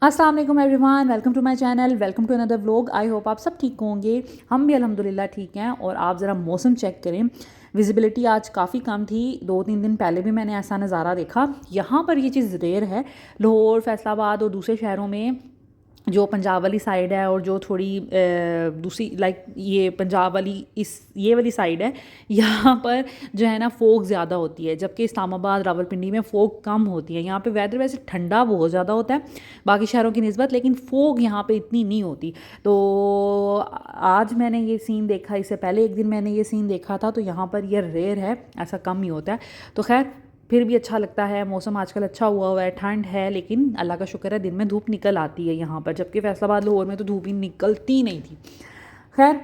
अस्सलाम वालेकुम everyone, welcome to my channel, welcome to another vlog. I hope आप सब ठीक होंगे। हम भी अल्हम्दुलिल्लाह ठीक हैं। और आप ज़रा मौसम चेक करें, विजिबिलिटी आज काफ़ी कम थी। 2-3 दिन पहले भी मैंने ऐसा नज़ारा देखा। यहाँ पर ये चीज़ रेयर है। लाहौर, फैसलाबाद और दूसरे शहरों में जो पंजाब वाली साइड है और जो थोड़ी दूसरी लाइक ये पंजाब वाली ये वाली साइड है, यहाँ पर जो है ना फोग ज़्यादा होती है, जबकि इस्लामाबाद, रावलपिंडी में फोग कम होती है। यहाँ पे वेदर वैसे ठंडा बहुत ज़्यादा होता है बाकी शहरों की निस्बत, लेकिन फोग यहाँ पे इतनी नहीं होती। तो आज मैंने ये सीन देखा, इससे पहले एक दिन मैंने ये सीन देखा था, तो यहाँ पर ये रेयर है, ऐसा कम ही होता है। तो खैर फिर भी अच्छा लगता है। मौसम आजकल अच्छा हुआ है, ठंड है, लेकिन अल्लाह का शुक्र है दिन में धूप निकल आती है यहाँ पर, जबकि फैसलाबाद लाहौर में तो धूप ही निकलती नहीं थी। खैर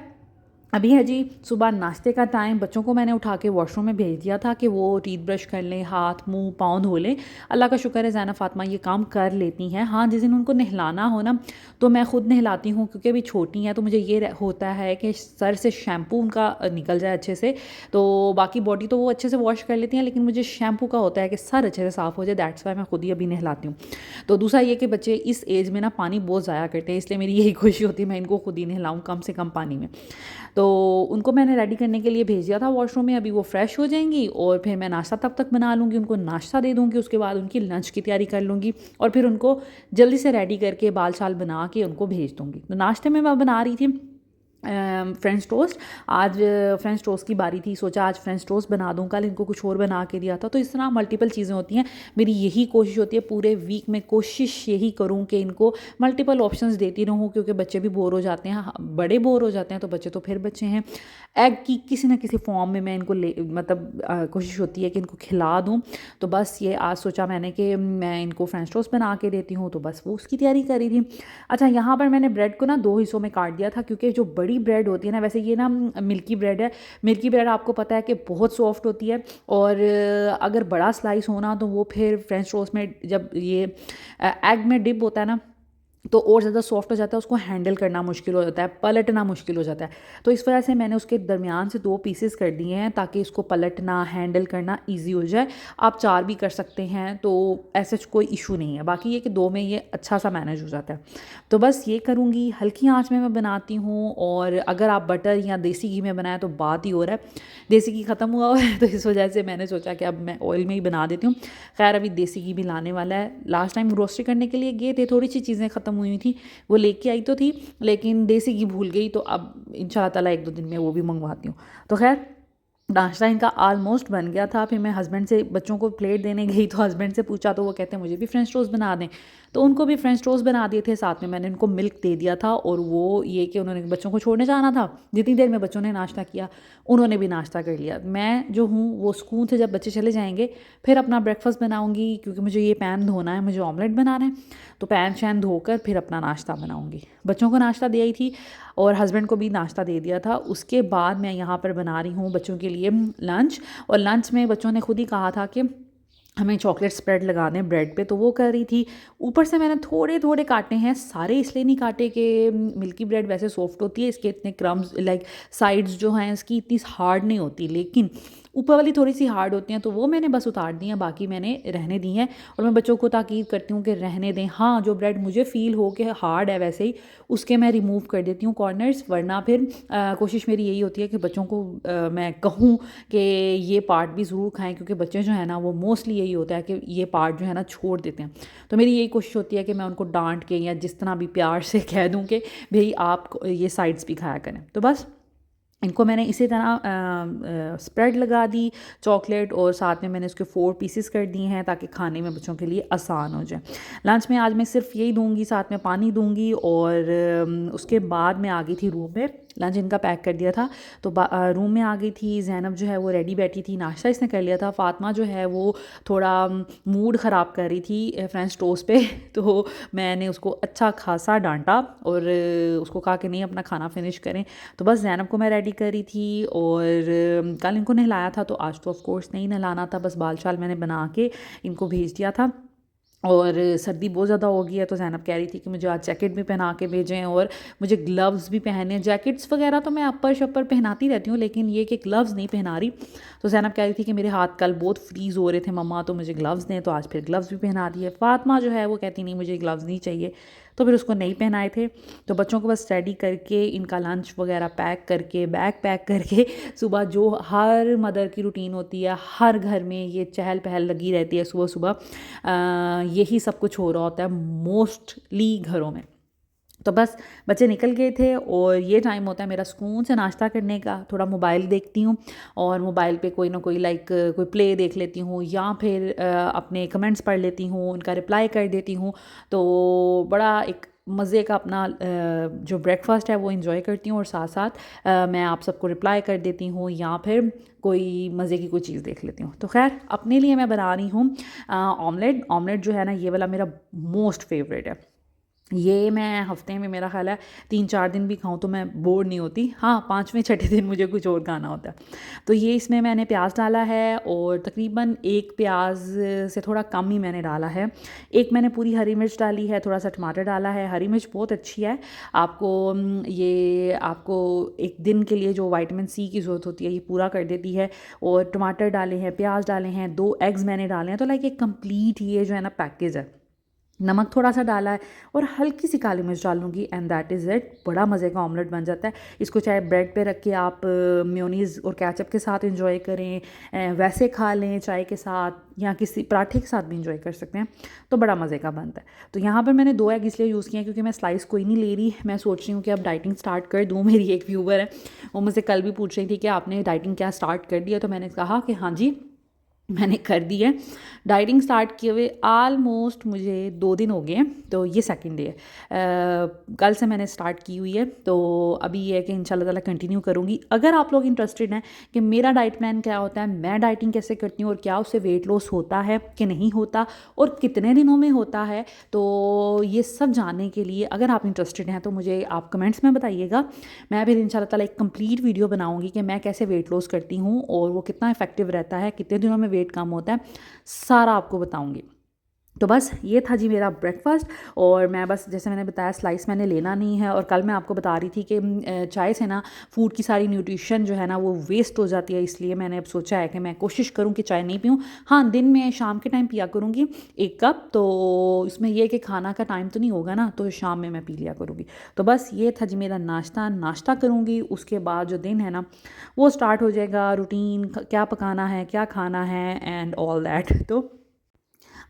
अभी है जी सुबह नाश्ते का टाइम। बच्चों को मैंने उठा के वॉशरूम में भेज दिया था कि वो टीथ ब्रश कर लें, हाथ मुंह पाँव धो लें। अल्लाह का शुक्र है ज़ैनब फ़ातिमा ये काम कर लेती हैं। हाँ, जिस दिन उनको नहलाना हो ना तो मैं ख़ुद नहलाती हूँ, क्योंकि अभी छोटी हैं, तो मुझे ये होता है कि सर से शैम्पू उनका निकल जाए अच्छे से। तो बाकी बॉडी तो वो अच्छे से वॉश कर लेती हैं, लेकिन मुझे शैम्पू का होता है कि सर अच्छे से साफ़ हो जाए। दैट्स वाई मैं खुद ही अभी नहलाती हूँ। तो दूसरा ये कि बच्चे इस एज में ना पानी बहुत ज़ाया करते हैं, इसलिए मेरी यही कोशिश होती है मैं इनको खुद ही नहलाऊँ कम से कम पानी में। तो उनको मैंने रेडी करने के लिए भेज दिया था वॉशरूम में। अभी वो फ्रेश हो जाएंगी और फिर मैं नाश्ता तब तक बना लूँगी, उनको नाश्ता दे दूँगी, उसके बाद उनकी लंच की तैयारी कर लूँगी और फिर उनको जल्दी से रेडी करके बाल शाल बना के उनको भेज दूँगी। तो नाश्ते में मैं बना रही थी फ्रेंच टोस्ट। आज फ्रेंच टोस्ट की बारी थी, सोचा आज फ्रेंच टोस्ट बना दूं। कल इनको कुछ और बना के दिया था। तो इस तरह मल्टीपल चीज़ें होती हैं। मेरी यही कोशिश होती है पूरे वीक में, कोशिश यही करूं कि इनको मल्टीपल ऑप्शंस देती रहूं, क्योंकि बच्चे भी बोर हो जाते हैं, बड़े बोर हो जाते हैं, तो बच्चे तो फिर बच्चे हैं। एग की किसी ना किसी फॉर्म में मैं इनको कोशिश होती है कि इनको खिला दूँ। तो बस ये आज सोचा मैंने कि मैं इनको फ्रेंच टोस्ट बना के देती हूँ, तो बस वो उसकी तैयारी करी थी। अच्छा, यहाँ पर मैंने ब्रेड को ना 2 हिस्सों में काट दिया था, क्योंकि जो बड़ी ब्रेड होती है ना, वैसे ये ना मिल्की ब्रेड है। मिल्की ब्रेड आपको पता है कि बहुत सॉफ्ट होती है, और अगर बड़ा स्लाइस होना तो वो फिर फ्रेंच टोस्ट में जब ये एग में डिप होता है ना तो और ज़्यादा सॉफ्ट हो जाता है, उसको हैंडल करना मुश्किल हो जाता है, पलटना मुश्किल हो जाता है। तो इस वजह से मैंने उसके दरमियान से 2 पीसेस कर दिए हैं, ताकि इसको पलटना हैंडल करना ईजी हो जाए। आप 4 भी कर सकते हैं, तो ऐसा कोई इशू नहीं है। बाकी ये कि 2 में ये अच्छा सा मैनेज हो जाता है। तो बस ये करूँगी, हल्की आँच में मैं बनाती हूँ। और अगर आप बटर या देसी घी में बनाएं तो बात ही हो रहा है। देसी घी ख़त्म हुआ है, तो इस वजह से मैंने सोचा कि अब मैं ऑयल में ही बना देती हूँ। खैर अभी देसी घी भी लाने वाला है। लास्ट टाइम ग्रोसरी करने के लिए गए थे, थोड़ी सी चीज़ें ख़त्म हुई थी, वो लेके आई तो थी, लेकिन देसी घी भूल गई। तो अब इंशाल्लाह ताला 1-2 दिन में वो भी मंगवाती हूँ। तो खैर नाश्ता इनका ऑलमोस्ट बन गया था। फिर मैं हस्बैंड से बच्चों को प्लेट देने गई, तो हस्बैंड से पूछा तो वो कहते हैं मुझे भी फ्रेंच टोस्ट बना दें। तो उनको भी फ्रेंच टोस्ट बना दिए थे, साथ में मैंने उनको मिल्क दे दिया था। और वो ये कि उन्होंने बच्चों को छोड़ने जाना था, जितनी देर में बच्चों ने नाश्ता किया उन्होंने भी नाश्ता कर लिया। मैं जो हूँ वो सुकून से जब बच्चे चले जाएंगे फिर अपना ब्रेकफास्ट बनाऊँगी, क्योंकि मुझे ये पैन धोना है, मुझे ऑमलेट बनाना है। तो पैन शैन धोकर फिर अपना नाश्ता बनाऊँगी। बच्चों को नाश्ता दे आई थी और हस्बैंड को भी नाश्ता दे दिया था। उसके बाद मैं यहाँ पर बना रही हूँ बच्चों के लिए लंच। और लंच में बच्चों ने खुद ही कहा था कि हमें चॉकलेट स्प्रेड लगा दें ब्रेड पे, तो वो कर रही थी। ऊपर से मैंने थोड़े थोड़े काटे हैं, सारे इसलिए नहीं काटे कि मिल्की ब्रेड वैसे सॉफ्ट होती है, इसके इतने क्रम्स लाइक साइड्स जो हैं इसकी इतनी हार्ड नहीं होती, लेकिन ऊपर वाली थोड़ी सी हार्ड होती हैं, तो वो मैंने बस उतार दी हैं, बाकी मैंने रहने दी हैं। और मैं बच्चों को ताकीद करती हूँ कि रहने दें। हाँ, जो ब्रेड मुझे फ़ील हो कि हार्ड है वैसे ही उसके मैं रिमूव कर देती हूँ कॉर्नर्स, वरना फिर कोशिश मेरी यही होती है कि बच्चों को मैं कहूँ कि ये पार्ट भी ज़रूर खाएं, क्योंकि बच्चे जो है ना वो मोस्टली यही होता है कि ये पार्ट जो है ना छोड़ देते हैं। तो मेरी यही कोशिश होती है कि मैं उनको डांट के या जिस तरह भी प्यार से कह दूँ कि भाई आप ये साइड्स भी खाया करें। तो बस इनको मैंने इसी तरह स्प्रेड लगा दी चॉकलेट, और साथ में मैंने उसके 4 पीसेस कर दिए हैं ताकि खाने में बच्चों के लिए आसान हो जाए। लंच में आज मैं सिर्फ यही दूंगी, साथ में पानी दूंगी। और उसके बाद मैं आ गई थी रूम में, लंच इनका पैक कर दिया था तो रूम में आ गई थी। ज़ैनब जो है वो रेडी बैठी थी, नाश्ता इसने कर लिया था। फ़ातिमा जो है वो थोड़ा मूड ख़राब कर रही थी फ्रेंच टोस्ट पे तो मैंने उसको अच्छा खासा डांटा और उसको कहा कि नहीं अपना खाना फिनिश करें। तो बस ज़ैनब को मैं रेडी करी थी। और कल इनको नहलाया था, तो आज तो ऑफ कोर्स नहीं नहलाना था, बस बाल शाल मैंने बना के इनको भेज दिया था। और सर्दी बहुत ज़्यादा हो गई है, तो ज़ैनब कह रही थी कि मुझे आज जैकेट भी पहना के भेजें और मुझे ग्लव्स भी पहने। जैकेट्स वगैरह तो मैं अपर शपर पहनाती रहती हूँ, लेकिन ये कि ग्लव्स नहीं पहना रही। तो ज़ैनब कह रही थी कि मेरे हाथ कल बहुत फ्रीज़ हो रहे थे मम्मा, तो मुझे ग्लव्स दें, तो आज फिर ग्लव्स भी पहना दिए। फातिमा जो है वो कहती नहीं मुझे ग्लव्स नहीं चाहिए, तो फिर उसको नहीं पहनाए थे। तो बच्चों को बस रेडी करके, इनका लंच वगैरह पैक करके, बैग पैक करके, सुबह जो हर मदर की रूटीन होती है, हर घर में ये चहल पहल लगी रहती है सुबह सुबह, यही सब कुछ हो रहा होता है मोस्टली घरों में। तो बस बच्चे निकल गए थे और ये टाइम होता है मेरा सुकून से नाश्ता करने का। थोड़ा मोबाइल देखती हूँ और मोबाइल पे कोई ना कोई कोई प्ले देख लेती हूँ, या फिर अपने कमेंट्स पढ़ लेती हूँ, उनका रिप्लाई कर देती हूँ। तो बड़ा एक मज़े का अपना जो ब्रेकफास्ट है वो इन्जॉय करती हूँ, और साथ साथ मैं आप सबको रिप्लाई कर देती हूँ, या फिर कोई मज़े की कोई चीज़ देख लेती हूँ। तो खैर अपने लिए मैं बना रही हूँ ऑमलेट। ऑमलेट जो है ना, ये वाला मेरा मोस्ट फेवरेट है। ये मैं हफ्ते में मेरा ख्याल है 3-4 दिन भी खाऊं तो मैं बोर नहीं होती। हाँ, 5वें छठे दिन मुझे कुछ और खाना होता है। तो ये इसमें मैंने प्याज डाला है, और तकरीबन 1 प्याज से थोड़ा कम ही मैंने डाला है। एक मैंने पूरी हरी मिर्च डाली है, थोड़ा सा टमाटर डाला है। हरी मिर्च बहुत अच्छी है आपको, ये आपको एक दिन के लिए जो विटामिन सी की ज़रूरत होती है ये पूरा कर देती है। और टमाटर डाले हैं, प्याज डाले हैं, 2 एग्स मैंने डाले हैं। तो एक कंप्लीट ये जो है ना पैकेज है। नमक थोड़ा सा डाला है और हल्की सी काली मिर्च डालूंगी, एंड दैट इज़ इट। बड़ा मज़े का ऑमलेट बन जाता है। इसको चाहे ब्रेड पे रख के आप मेयोनीज़ और केचप के साथ इंजॉय करें, वैसे खा लें चाय के साथ, या किसी पराठे के साथ भी इंजॉय कर सकते हैं। तो बड़ा मज़े का बनता है। तो यहाँ पर मैंने 2 एग इसलिए यूज़ किए हैं क्योंकि मैं स्लाइस कोई नहीं ले रही। मैं सोच रही हूँ कि अब डाइटिंग स्टार्ट कर दूँ। मेरी एक व्यूवर है, वो मुझसे कल भी पूछ रही थी कि आपने डाइटिंग क्या स्टार्ट कर दिया, तो मैंने कहा कि हाँ जी मैंने कर दी है। डाइटिंग स्टार्ट किए हुए आलमोस्ट मुझे 2 दिन हो गए हैं, तो ये सेकंड डे है। कल से मैंने स्टार्ट की हुई है, तो अभी ये है कि इंशाल्लाह ताला कंटिन्यू करूँगी। अगर आप लोग इंटरेस्टेड हैं कि मेरा डाइट प्लान क्या होता है, मैं डाइटिंग कैसे करती हूँ, और क्या उससे वेट लॉस होता है कि नहीं होता, और कितने दिनों में होता है, तो ये सब जानने के लिए अगर आप इंटरेस्टेड हैं तो मुझे आप कमेंट्स में बताइएगा। मैं फिर इंशाल्लाह ताला एक कंप्लीट वीडियो बनाऊँगी कि मैं कैसे वेट लॉस करती हूँ और वो कितना इफेक्टिव रहता है, कितने दिनों में वेट कम होता है, सारा आपको बताऊंगी। तो बस ये था जी मेरा ब्रेकफास्ट। और मैं बस जैसे मैंने बताया स्लाइस मैंने लेना नहीं है। और कल मैं आपको बता रही थी कि चाय से ना फूड की सारी न्यूट्रिशन जो है ना वो वेस्ट हो जाती है, इसलिए मैंने अब सोचा है कि मैं कोशिश करूं कि चाय नहीं पीऊं। हाँ, दिन में शाम के टाइम पिया करूंगी 1 कप, तो इसमें यह कि खाना का टाइम तो नहीं होगा ना, तो शाम में मैं पी लिया करूँगी। तो बस ये था जी मेरा नाश्ता करूँगी। उसके बाद जो दिन है ना वो स्टार्ट हो जाएगा, रूटीन क्या पकाना है, क्या खाना है, एंड ऑल दैट। तो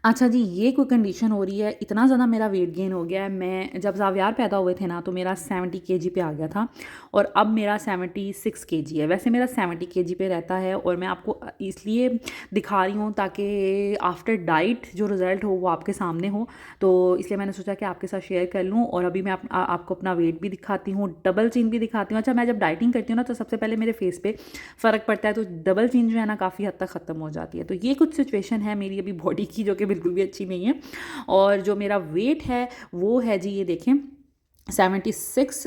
अच्छा जी, ये कोई कंडीशन हो रही है, इतना ज़्यादा मेरा वेट गेन हो गया है। मैं जब ज़ावियार पैदा हुए थे ना, तो मेरा 70 केजी पे आ गया था, और अब मेरा 76 केजी है। वैसे मेरा 70 केजी पे रहता है, और मैं आपको इसलिए दिखा रही हूँ ताकि आफ्टर डाइट जो रिज़ल्ट हो वो आपके सामने हो। तो इसलिए मैंने सोचा कि आपके साथ शेयर कर लूँ। और अभी मैं आपको अपना वेट भी दिखाती हूँ, डबल चिन भी दिखाती हूँ। अच्छा, मैं जब डाइटिंग करती हूँ ना, तो सबसे पहले मेरे फेस पे फ़र्क पड़ता है, तो डबल चिन जो है ना काफ़ी हद तक ख़त्म हो जाती है। तो ये कुछ सिचुएशन है मेरी अभी बॉडी की, जो कि बिल्कुल भी अच्छी नहीं है। और जो मेरा वेट है वो है जी, ये देखें 76,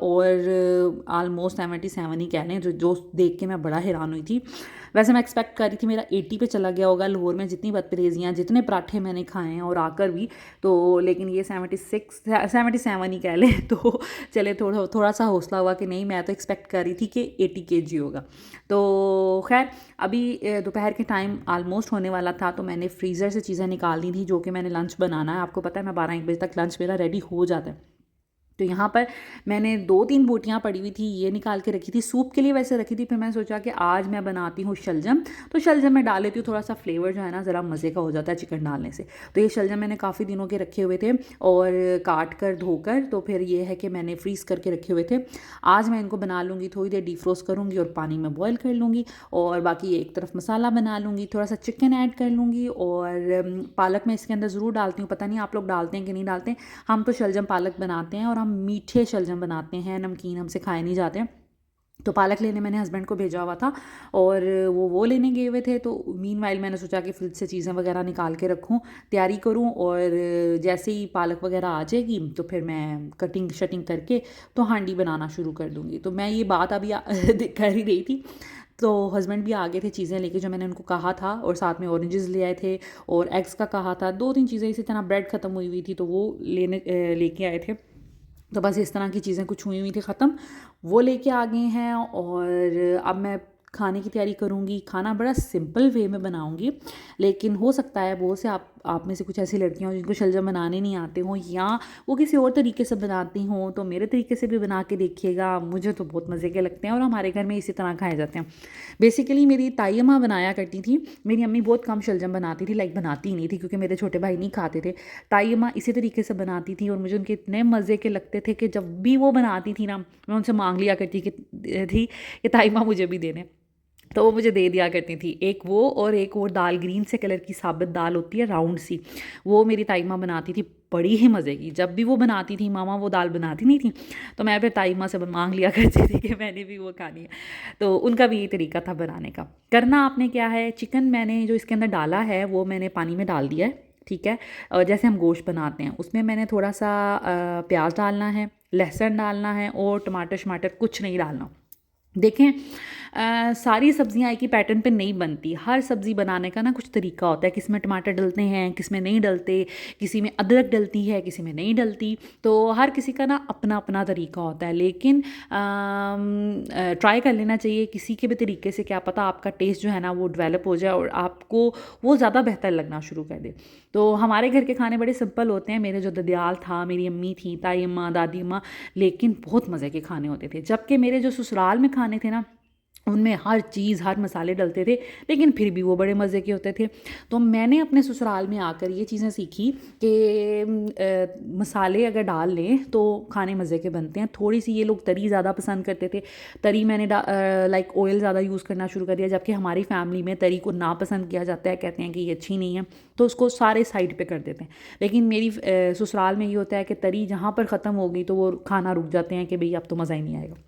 और आलमोस्ट 77 ही कह लें, जो देख के मैं बड़ा हैरान हुई थी। वैसे मैं एक्सपेक्ट कर रही थी मेरा 80 पे चला गया होगा। लाहौर में जितनी बदपरहेजियाँ, जितने पराठे मैंने खाए हैं और आकर भी, तो लेकिन ये 76 77 ही कह लें। तो चले थोड़ा सा हौसला हुआ कि नहीं, मैं तो एक्सपेक्ट कर रही थी कि 80 केजी होगा। तो खैर अभी दोपहर के टाइम आलमोस्ट होने वाला था, तो मैंने फ्रीज़र से चीज़ें निकाल दी थी जो कि मैंने लंच बनाना है। आपको पता है मैं 12-1 बजे तक लंच मेरा रेडी हो जाता है। तो यहाँ पर मैंने 2-3 बोटियाँ पड़ी हुई थी, ये निकाल के रखी थी, सूप के लिए वैसे रखी थी। फिर मैंने सोचा कि आज मैं बनाती हूँ शलजम, तो शलजम में डाल लेती हूँ, थोड़ा सा फ्लेवर जो है ना ज़रा मज़े का हो जाता है चिकन डालने से। तो ये शलजम मैंने काफ़ी दिनों के रखे हुए थे, और काट कर धोकर, तो फिर ये है कि मैंने फ्रीज़ करके रखे हुए थे। आज मैं इनको बना लूँगी, थोड़ी देर डीफ्रोस्ट करूँगी और पानी में बॉयल कर लूँगी, और बाकी एक तरफ मसाला बना लूँगी, थोड़ा सा चिकन ऐड कर लूँगी। और पालक मैं इसके अंदर ज़रूर डालती हूँ, पता नहीं आप लोग डालते हैं कि नहीं डालते हैं। हम तो शलजम पालक बनाते हैं, और हम मीठे शलजम बनाते हैं, नमकीन हमसे खाए नहीं जाते। तो पालक लेने मैंने हस्बैंड को भेजा हुआ था, और वो लेने गए हुए थे। तो मीनवाइल मैंने सोचा कि फ्रिज से चीज़ें वगैरह निकाल के रखूं, तैयारी करूं, और जैसे ही पालक वगैरह आ जाएगी तो फिर मैं कटिंग शटिंग करके तो हांडी बनाना शुरू कर दूंगी। तो मैं ये बात अभी कर ही रही थी, तो हस्बैंड भी आ गए थे चीज़ें लेके जो मैंने उनको कहा था, और साथ में ऑरेंजेस ले आए थे और एग्स का कहा था। 2-3 चीज़ें इसी तरह, ब्रेड ख़त्म हुई हुई थी तो वो लेके आए थे। तो बस इस तरह की चीज़ें कुछ हुई हुई थी ख़त्म, वो लेके आ गए हैं। और अब मैं खाने की तैयारी करूँगी। खाना बड़ा सिंपल वे में बनाऊँगी, लेकिन हो सकता है बहुत से आप में से कुछ ऐसी लड़कियाँ हों जिनको शलजम बनाने नहीं आते हों, या वो किसी और तरीके से बनाती हों, तो मेरे तरीके से भी बना के देखिएगा। मुझे तो बहुत मज़े के लगते हैं और हमारे घर में इसी तरह खाए जाते हैं। बेसिकली मेरी ताई अम्मा बनाया करती थी, मेरी अम्मी बहुत कम शलजम बनाती थी, लाइक बनाती ही नहीं थी क्योंकि मेरे छोटे भाई नहीं खाते थे। ताई अम्मा इसी तरीके से बनाती थी और मुझे उनके इतने मज़े के लगते थे कि जब भी वो बनाती थी ना, मैं उनसे मांग लिया करती थी कि ताई अम्मा मुझे भी देने, तो वो मुझे दे दिया करती थी। एक वो और एक और दाल, ग्रीन से कलर की साबित दाल होती है राउंड सी, वो मेरी ताई माँ बनाती थी, बड़ी ही मज़े की। जब भी वो बनाती थी, मामा वो दाल बनाती नहीं थी, तो मैं फिर ताई माँ से मांग लिया करती थी कि मैंने भी वो खानी है। तो उनका भी यही तरीका था बनाने का। करना आपने क्या है, चिकन मैंने जो इसके अंदर डाला है वो मैंने पानी में डाल दिया है, ठीक है। और जैसे हम गोश्त बनाते हैं उसमें मैंने थोड़ा सा प्याज डालना है, लहसुन डालना है और टमाटर शमाटर कुछ नहीं डालना। देखें, सारी सब्जियां एक ही पैटर्न पे नहीं बनती। हर सब्ज़ी बनाने का ना कुछ तरीका होता है, किस में टमाटर डलते हैं, किस में नहीं डलते, किसी में अदरक डलती है, किसी में नहीं डलती। तो हर किसी का ना अपना अपना तरीका होता है, लेकिन ट्राई कर लेना चाहिए किसी के भी तरीके से। क्या पता आपका टेस्ट जो है ना वो डेवलप हो जाए और आपको वो ज़्यादा बेहतर लगना शुरू कर दे। तो हमारे घर के खाने बड़े सिंपल होते हैं। मेरे जो ददियाल था, मेरी अम्मी थी, ताई अम्मा, दादी अम्मा, लेकिन बहुत मज़े के खाने होते थे। जबकि मेरे जो ससुराल में खाने थे ना, उनमें हर चीज़, हर मसाले डलते थे, लेकिन फिर भी वो बड़े मज़े के होते थे। तो मैंने अपने ससुराल में आकर ये चीज़ें सीखी कि मसाले अगर डाल लें तो खाने मज़े के बनते हैं। थोड़ी सी ये लोग तरी ज़्यादा पसंद करते थे, तरी मैंने लाइक ऑयल ज़्यादा यूज़ करना शुरू कर दिया, जबकि हमारी फैमिली में तरी को नापसंद किया जाता है, कहते हैं कि ये अच्छी नहीं है, तो उसको सारे साइड पे कर देते हैं। लेकिन मेरी ससुराल में ये होता है कि तरी जहाँ पर ख़त्म हो गई तो वो खाना रुक जाते हैं कि भाई अब तो मज़ा ही नहीं आएगा।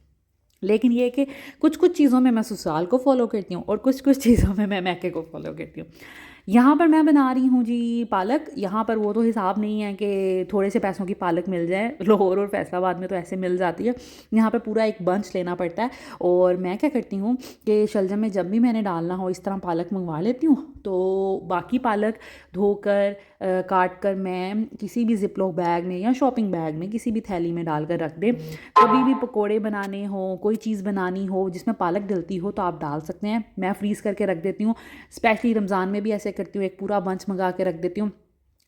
लेकिन ये है कि कुछ कुछ चीज़ों में मैं ससुराल को फॉलो करती हूँ और कुछ कुछ चीज़ों में मैं मैके को फॉलो करती हूँ। यहाँ पर मैं बना रही हूँ जी पालक। यहाँ पर वो तो हिसाब नहीं है कि थोड़े से पैसों की पालक मिल जाए, लाहौर और फैसलाबाद में तो ऐसे मिल जाती है। यहाँ पर पूरा एक बंच लेना पड़ता है। और मैं क्या करती हूँ कि शलजम में जब भी मैंने डालना हो इस तरह पालक मंगवा लेती हूँ, तो बाकी पालक धोकर काट कर मैं किसी भी जिपलॉक बैग में या शॉपिंग बैग में किसी भी थैली में डालकर रख दें। कभी भी पकोड़े बनाने हो, कोई चीज़ बनानी हो जिसमें पालक डलती हो तो आप डाल सकते हैं। मैं फ्रीज़ करके रख देती हूँ, स्पेशली रमज़ान में भी ऐसे करती हूँ, एक पूरा बंच मंगा के रख देती हूँ,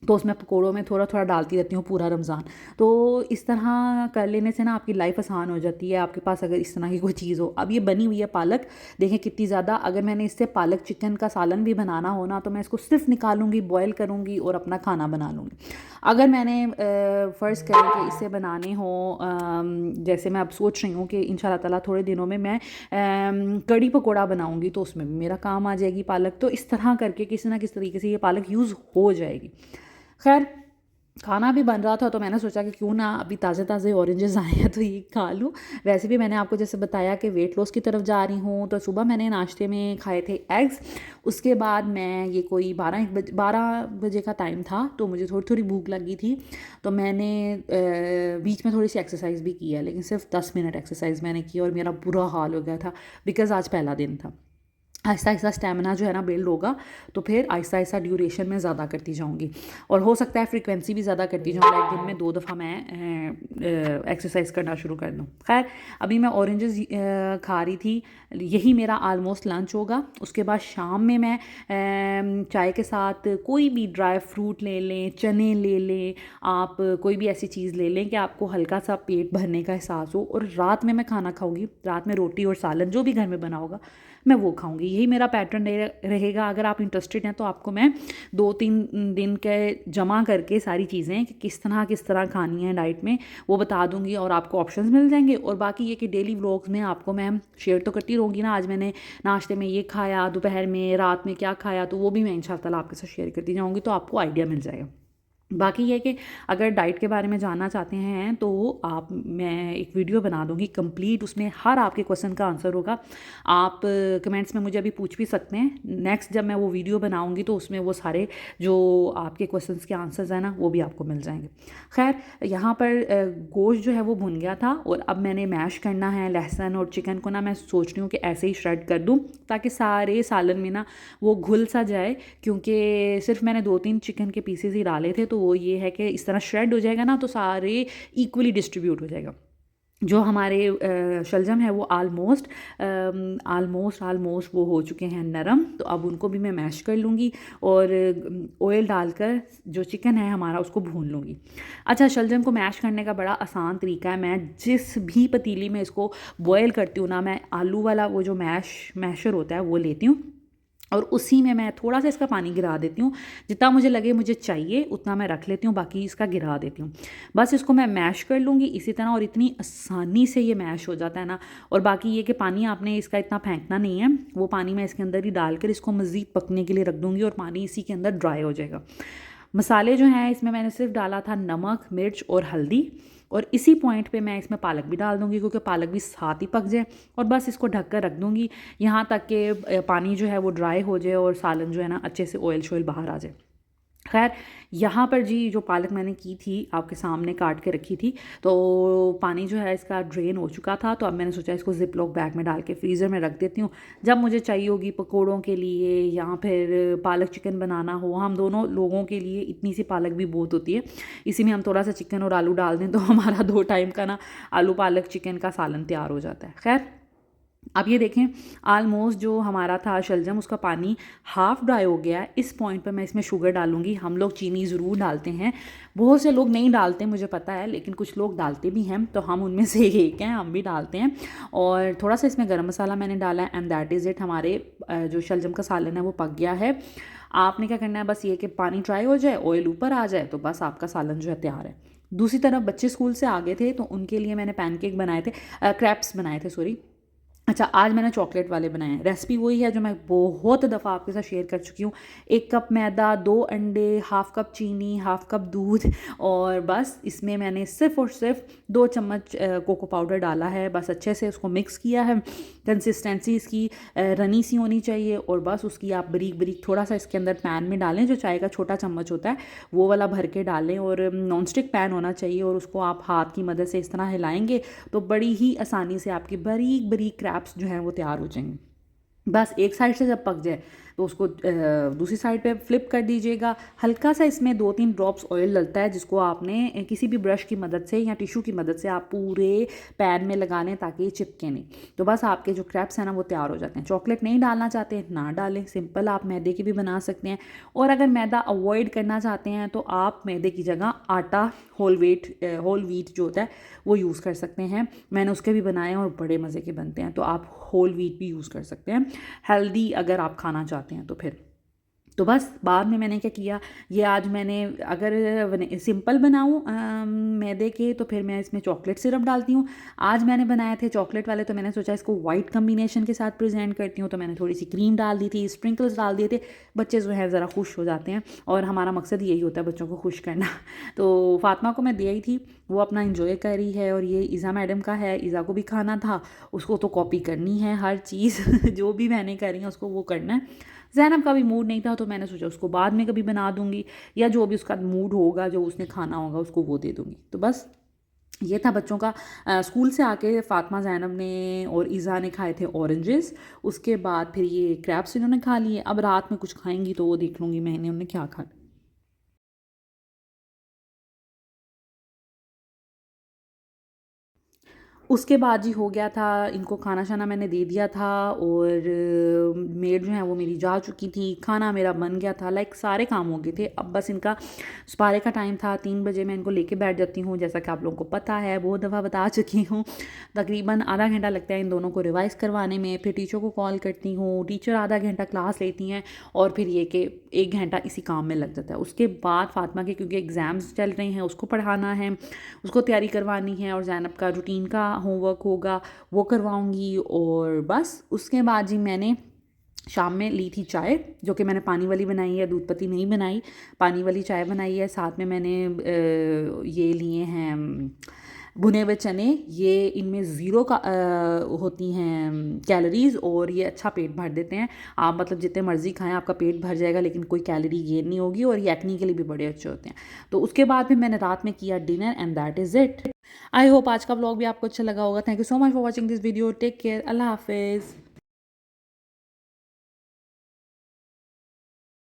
तो उसमें पकोड़ों में थोड़ा थोड़ा डालती रहती हूँ पूरा रमज़ान। तो इस तरह कर लेने से ना आपकी लाइफ आसान हो जाती है, आपके पास अगर इस तरह की कोई चीज़ हो। अब ये बनी हुई है पालक, देखें कितनी ज़्यादा। अगर मैंने इससे पालक चिकन का सालन भी बनाना हो ना, तो मैं इसको सिर्फ निकालूंगी, बॉयल करूँगी और अपना खाना बना लूँगी। अगर मैंने फ़र्ज़ करें कि इससे बनाने हो, जैसे मैं अब सोच रही हूँ कि इंशाल्लाह ताला थोड़े दिनों में मैं कड़ी पकौड़ा बनाऊँगी, तो उसमें भी मेरा काम आ जाएगी पालक। तो इस तरह करके किसी ना किसी तरीके से ये पालक यूज़ हो जाएगी। खैर, खाना भी बन रहा था तो मैंने सोचा कि क्यों ना अभी ताज़े ताज़े ऑरेंजेस आए हैं तो ये खा लूँ। वैसे भी मैंने आपको जैसे बताया कि वेट लॉस की तरफ जा रही हूँ, तो सुबह मैंने नाश्ते में खाए थे एग्स। उसके बाद मैं ये कोई 12 बजे का टाइम था, तो मुझे थोड़ी थोड़ी भूख लगी थी, तो मैंने बीच में थोड़ी सी एक्सरसाइज भी की है, लेकिन सिर्फ 10 मिनट एक्सरसाइज मैंने की और मेरा बुरा हाल हो गया था, बिकॉज़ आज पहला दिन था। आहिस्ता आहिस्ता स्टेमिना जो है ना बिल्ड होगा, तो फिर आहिस्ता आहिस्ता ड्यूरेशन में ज़्यादा करती जाऊँगी, और हो सकता है फ्रीक्वेंसी भी ज़्यादा करती जाऊँ, लाइक दिन में 2 दफ़ा मैं एक्सरसाइज करना शुरू कर दूँ। खैर, अभी मैं ऑरेंजेस खा रही थी, यही मेरा आलमोस्ट लंच होगा। उसके बाद शाम में मैं चाय के साथ कोई भी ड्राई फ्रूट ले लें, चने ले लें, आप कोई भी ऐसी चीज़ ले लें कि आपको हल्का सा पेट भरने का एहसास हो। और रात में मैं खाना खाऊँगी, रात में रोटी और सालन जो भी घर में बना होगा मैं वो खाऊंगी। यही मेरा पैटर्न रहेगा। अगर आप इंटरेस्टेड हैं तो आपको मैं 2-3 दिन के जमा करके सारी चीज़ें कि किस तरह खानी है डाइट में वो बता दूंगी, और आपको ऑप्शंस मिल जाएंगे। और बाकी ये कि डेली व्लॉग्स में आपको मैं शेयर तो करती रहूँगी ना, आज मैंने नाश्ते में ये खाया, दोपहर में, रात में क्या खाया, तो वो भी मैं इंशाल्लाह आपके साथ शेयर करती जाऊँगी, तो आपको आइडिया मिल जाएगा। बाकी ये कि अगर डाइट के बारे में जानना चाहते हैं तो आप मैं एक वीडियो बना दूंगी कंप्लीट, उसमें हर आपके क्वेश्चन का आंसर होगा। आप कमेंट्स में मुझे अभी पूछ भी सकते हैं। नेक्स्ट जब मैं वो वीडियो बनाऊंगी तो उसमें वो सारे जो आपके क्वेश्चंस के आंसर्स हैं ना वो भी आपको मिल जाएंगे। खैर, यहाँ पर गोश्त जो है वो भुन गया था और अब मैंने मैश करना है लहसुन और चिकन को ना। मैं सोच रही हूँ कि ऐसे ही श्रेड कर दूँ ताकि सारे सालन में ना वो घुल सा जाए, क्योंकि सिर्फ मैंने 2-3 चिकन के पीसेस ही डाले थे। तो वो ये है कि इस तरह श्रेड हो जाएगा ना तो सारे इक्वली डिस्ट्रीब्यूट हो जाएगा। जो हमारे शलजम है वो आलमोस्ट वो हो चुके हैं नरम। तो अब उनको भी मैं मैश कर लूँगी और ऑयल डालकर जो चिकन है हमारा उसको भून लूँगी। अच्छा, शलजम को मैश करने का बड़ा आसान तरीका है। मैं जिस भी पतीली में इसको बॉयल करती हूँ ना, मैं आलू वाला वो जो मैशर होता है वो लेती हूँ और उसी में मैं थोड़ा सा इसका पानी गिरा देती हूँ। जितना मुझे लगे मुझे चाहिए उतना मैं रख लेती हूँ, बाकी इसका गिरा देती हूँ। बस इसको मैं मैश कर लूँगी इसी तरह, और इतनी आसानी से ये मैश हो जाता है ना। और बाकी ये कि पानी आपने इसका इतना फेंकना नहीं है, वो पानी मैं इसके अंदर ही डालकर इसको मज़ीद पकने के लिए रख दूँगी और पानी इसी के अंदर ड्राई हो जाएगा। मसाले जो हैं इसमें मैंने सिर्फ डाला था नमक, मिर्च और हल्दी, और इसी पॉइंट पे मैं इसमें पालक भी डाल दूँगी क्योंकि पालक भी साथ ही पक जाए। और बस इसको ढक कर रख दूँगी यहाँ तक कि पानी जो है वो ड्राई हो जाए और सालन जो है ना अच्छे से ऑयल शोयल बाहर आ जाए। खैर, यहाँ पर जी जो पालक मैंने की थी आपके सामने काट के रखी थी, तो पानी जो है इसका ड्रेन हो चुका था। तो अब मैंने सोचा इसको जिप लॉक बैग में डाल के फ्रीज़र में रख देती हूँ। जब मुझे चाहिए होगी पकोड़ों के लिए या फिर पालक चिकन बनाना हो, हम दोनों लोगों के लिए इतनी सी पालक भी बहुत होती है। इसी में हम थोड़ा सा चिकन और आलू डाल दें तो हमारा 2 टाइम का ना आलू पालक चिकन का सालन तैयार हो जाता है। खैर, अब ये देखें आलमोस्ट जो हमारा था शलजम उसका पानी हाफ़ ड्राई हो गया है। इस पॉइंट पर मैं इसमें शुगर डालूंगी। हम लोग चीनी ज़रूर डालते हैं, बहुत से लोग नहीं डालते मुझे पता है, लेकिन कुछ लोग डालते भी हैं, तो हम उनमें से एक हैं, हम भी डालते हैं। और थोड़ा सा इसमें गरम मसाला मैंने डाला है एंड दैट इज़ इट। हमारे जो शलजम का सालन है वो पक गया है। आपने क्या करना है, बस ये कि पानी ड्राई हो जाए, ऑयल ऊपर आ जाए, तो बस आपका सालन जो है तैयार है। दूसरी तरफ बच्चे स्कूल से आ गए थे तो उनके लिए मैंने पैनकेक बनाए थे, क्रैप्स बनाए थे, सॉरी। अच्छा, आज मैंने चॉकलेट वाले बनाए हैं। रेसिपी वही है जो मैं बहुत दफ़ा आपके साथ शेयर कर चुकी हूँ। 1 कप मैदा, 2 अंडे, हाफ़ कप चीनी, हाफ़ कप दूध, और बस इसमें मैंने सिर्फ़ और सिर्फ 2 चम्मच कोको पाउडर डाला है। बस अच्छे से उसको मिक्स किया है। कंसिस्टेंसी इसकी रनी सी होनी चाहिए और बस उसकी आप बारीक बारीक थोड़ा सा इसके अंदर पैन में डालें, जो चाय का छोटा चम्मच होता है वो वाला भर के डालें, और नॉन स्टिक पैन होना चाहिए। और उसको आप हाथ की मदद से इस तरह हिलाएंगे तो बड़ी ही आसानी से आपकी बारीक बारीक क्रैप्स जो हैं वो तैयार हो जाएंगे। बस एक साइड से जब पक जाए तो उसको दूसरी साइड पे फ्लिप कर दीजिएगा। हल्का सा इसमें 2-3 ड्रॉप्स ऑयल डलता है जिसको आपने किसी भी ब्रश की मदद से या टिश्यू की मदद से आप पूरे पैन में लगा लें ताकि ये चिपके नहीं। तो बस आपके जो क्रैप्स हैं ना वो तैयार हो जाते हैं। चॉकलेट नहीं डालना चाहते हैं ना डालें, सिंपल आप मैदे की भी बना सकते हैं। और अगर मैदा अवॉइड करना चाहते हैं तो आप मैदे की जगह आटा होल व्हीट जो होता है वो यूज़ कर सकते हैं। मैंने उसके भी बनाए हैं और बड़े मज़े के बनते हैं। तो आप होल व्हीट भी यूज़ कर सकते हैं, हेल्दी अगर आप खाना चाहते हैं तो। फिर तो बस बाद में मैंने क्या किया, ये आज मैंने अगर सिंपल बनाऊँ मैदे के तो फिर मैं इसमें चॉकलेट सिरप डालती हूँ। आज मैंने बनाए थे चॉकलेट वाले तो मैंने सोचा इसको वाइट कम्बिनेशन के साथ प्रेजेंट करती हूँ, तो मैंने थोड़ी सी क्रीम डाल दी थी, स्प्रिंकल्स डाल दिए थे। बच्चे जो है ज़रा खुश हो जाते हैं और हमारा मकसद यही होता है बच्चों को खुश करना। तो फातिमा को मैं दे ही थी, वो अपना इंजॉय कर रही है। और ये ईज़ा मैडम का है, ईज़ा को भी खाना था, उसको तो कॉपी करनी है हर चीज़ जो भी मैंने करी है उसको वो करना है। ज़ैनब का भी मूड नहीं था तो मैंने सोचा उसको बाद में कभी बना दूंगी, या जो भी उसका मूड होगा जो उसने खाना होगा उसको वो दे दूंगी। तो बस ये था बच्चों का। स्कूल से आके फातिमा, ज़ैनब ने और ईज़ा ने खाए थे ऑरेंजेस। उसके बाद फिर ये क्रैप्स इन्होंने खा लिए। अब रात में कुछ खाएंगी तो वो देख लूँगी मैंने उन्हें क्या खा। उसके बाद जी हो गया था, इनको खाना शाना मैंने दे दिया था और मेड जो है वो मेरी जा चुकी थी, खाना मेरा बन गया था, लाइक सारे काम हो गए थे। अब बस इनका सुपारे का टाइम था, 3 बजे मैं इनको लेके बैठ जाती हूँ। जैसा कि आप लोगों को पता है, बहुत दफ़ा बता चुकी हूँ। तकरीबन आधा घंटा लगता है इन दोनों को रिवाइज़ करवाने में। फिर टीचर को कॉल करती हूँ, टीचर आधा घंटा क्लास लेती हैं और फिर ये कि 1 घंटा इसी काम में लग जाता है। उसके बाद फातिमा के क्योंकि एग्ज़ाम्स चल रहे हैं उसको पढ़ाना है, उसको तैयारी करवानी है, और ज़ैनब का रूटीन का होमवर्क होगा वो करवाऊंगी। और बस उसके बाद जी मैंने शाम में ली थी चाय, जो कि मैंने पानी वाली बनाई है, दूध पत्ती नहीं बनाई, पानी वाली चाय बनाई है। साथ में मैंने ये लिए हैं भुने हुए चने, ये इनमें ज़ीरो का होती हैं कैलोरीज़, और ये अच्छा पेट भर देते हैं। आप मतलब जितने मर्ज़ी खाएं आपका पेट भर जाएगा, लेकिन कोई कैलोरी गेन नहीं होगी, और ये एक्ने के लिए भी बड़े अच्छे होते हैं। तो उसके बाद फिर मैंने रात में किया dinner, and that is it. I hope आज का व्लॉग भी आपको अच्छा लगा होगा। Thank you so much for watching this video. Take care. अल्लाह हाफिज़।